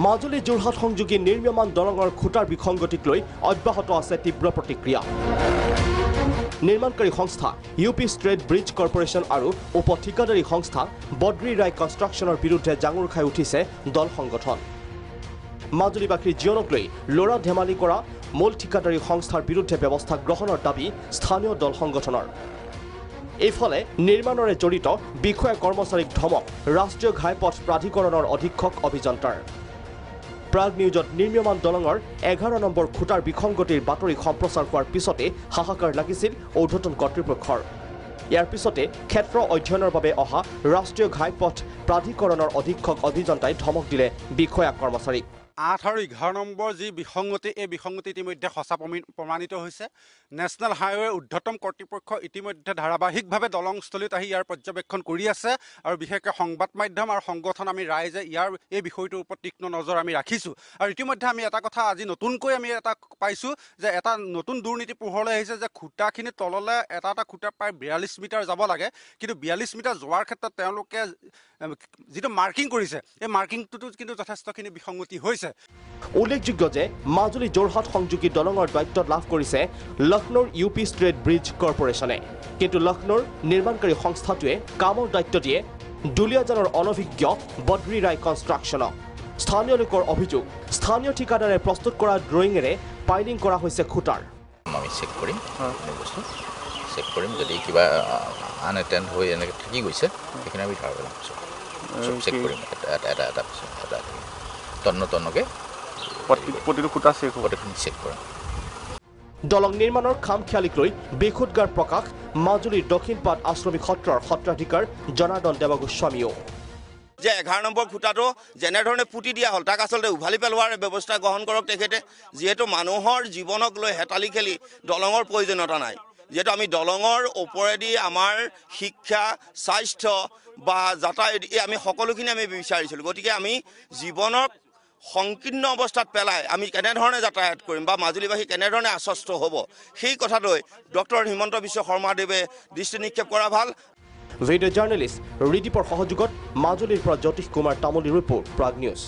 মাজুলী যোৰহাট সংযোগী নিৰ্মীয়মান দলঙৰ খুঁটাৰ বিসংগতিক লৈ অব্যাহত আছে তীব্ৰ প্ৰতিক্ৰিয়া নিৰ্মাণকাৰী সংস্থা ইউপি ষ্ট্ৰেট ব্ৰিজ কৰ্পোৰেশ্যন আৰু উপ ঠিকাদাৰী সংস্থা বদ্ৰী ৰায় কনষ্ট্ৰাকশ্যনৰ বিৰুদ্ধে জাঙুৰ খাই উঠিছে দল সংগঠন মাজুলীবাসীৰ জীৱনক লৈ লৰা ধেমালি কৰা মূল ঠিকাদাৰী সংস্থাৰ বিৰুদ্ধে ব্যৱস্থা গ্ৰহণৰ দাবী স্থানীয় দল সংগঠনৰ এইফালে নিৰ্মাণৰে জড়িত বিষয়া কৰ্মচাৰীক ধমক ৰাষ্ট্ৰীয় ঘাইপথ প্ৰাধিকৰণৰ অধীক্ষক অভিযন্তাৰ প্ৰাগ নিউজত নিৰ্মীয়মান দলঙৰ 11 নম্বৰ খুঁটাৰ বিসংগতিৰ বাতৰি সম্প্ৰচাৰ হোৱাৰ পিছতে হাহাকাৰ লাগিছিল ঊৰ্ধ্বতন কৰ্তৃপক্ষৰ ইয়াৰ পিছতে ক্ষেত্ৰ অধ্যয়নৰ বাবে অহা ৰাষ্ট্ৰীয় ঘাইপথ প্ৰাধিকৰণৰ অধীক্ষক অভিযন্তাই ধমক দিলে বিষয়া কৰ্মচাৰীক 8 আৰু 11 নম্বৰ যি বিসংগতি এই বিসংগতি ইতিমধ্যে সঁচা প্ৰমাণিত হৈছে নেশ্যনেল হাইৱে ঊৰ্ধ্বতম কৰ্তৃপক্ষ ইতিমধ্যে ধাৰাবাহিকভাৱে দলংস্থলীত আহি ইয়াৰ পৰ্যবেক্ষণ কৰি আছে আৰু বিশেষকৈ সংবাদ মাধ্যম আৰু সংগঠন আমি ৰাইজে ইয়াৰ এই বিষয়টোৰ ওপৰত তীক্ষ্ণ নজৰ আমি ৰাখিছোঁ আৰু ইতিমধ্যে আমি এটা কথা আজি নতুনকৈ আমি এটা পাইছোঁ যে এটা নতুন দুৰ্নীতি পোহৰলৈ আহিছে যে খুঁটাখিনি তললৈ এটা খুঁটা প্ৰায় 42 মিটাৰ যাব লাগে কিন্তু 42 মিটাৰ যোৱাৰ ক্ষেত্ৰত তেওঁলোকে যিটো মাৰ্কিং কৰিছে এই মাৰ্কিংটোতো কিন্তু যথেষ্টখিনি বিসংগতি হৈছে উল্লেখযোগ্য যে মাজুলী যোৰহাট সংযোগী দলঙৰ দায়িত্ব লাভ কৰিছে লক্ষ্ণৌৰ ইউপি ষ্ট্ৰেট ব্ৰিজ কৰ্পোৰেশ্যনে কিন্তু লক্ষ্ণৌৰ নিৰ্মাণকাৰী সংস্থাটোৱে কামৰ দায়িত্ব দিয়ে দুলীয়াজানৰ অনভিজ্ঞ বদ্ৰী ৰায় কনষ্ট্ৰাকশ্যনক স্থানীয় লোকৰ অভিযোগ স্থানীয় ঠিকাদাৰে প্ৰস্তুত কৰা ড্ৰয়িঙেৰে পাইলিং কৰা হৈছে খুঁটাৰ আমি চেক কৰিম বস্তু চেক কৰিম যদি কিবা আনএটেণ্ড হৈ এনেকৈ থাকি গৈছে সেইখিনি আমি ধৰা পেলাম চেক কৰিম এটা তন্নকে প্ৰতিটো খুঁটা চেক কৰিম দলং নিৰ্মাণৰ খামখিয়ালিক লৈ বেখুদগাৰ প্ৰকাশ মাজুলীৰ দক্ষিণপাট আশ্ৰমিক সত্ৰৰ সত্ৰাধিকাৰ জনাৰ্দন দেৱগোস্বামীও যে 11 নম্বৰ খুঁটাটো যেনেধৰণে পুতি দিয়া হ'ল তাক আচলতে উভালি পেলোৱাৰ ব্যৱস্থা গ্ৰহণ কৰক তেখেতে যিহেতু মানুহৰ জীৱনক লৈ হেতালি খেলি দলঙৰ প্ৰয়োজনীয়তা নাই যেহেতু আমি দলঙৰ ওপৰেদি আমাৰ শিক্ষা স্বাস্থ্য বা যাতায়াত আমি সকলোখিনি আমি বিচাৰিছিলোঁ গতিকে আমি জীৱনক সংকীৰ্ণ অৱস্থাত পেলাই আমি কেনেধৰণে যাতায়াত কৰিম বা মাজুলীবাসী কেনেধৰণে আশ্বস্ত হ'ব সেই কথালৈ ডক্টৰ হিমন্ত বিশ্ব শৰ্মাদেৱে দৃষ্টি নিক্ষেপ কৰা ভাল ভিডিঅ' জাৰ্নেলিষ্ট ৰিদীপৰ সহযোগত মাজুলীৰ পৰা জ্যোতিষ কুমাৰ তামুলীৰ ৰিপৰ্ট প্ৰাগ নিউজ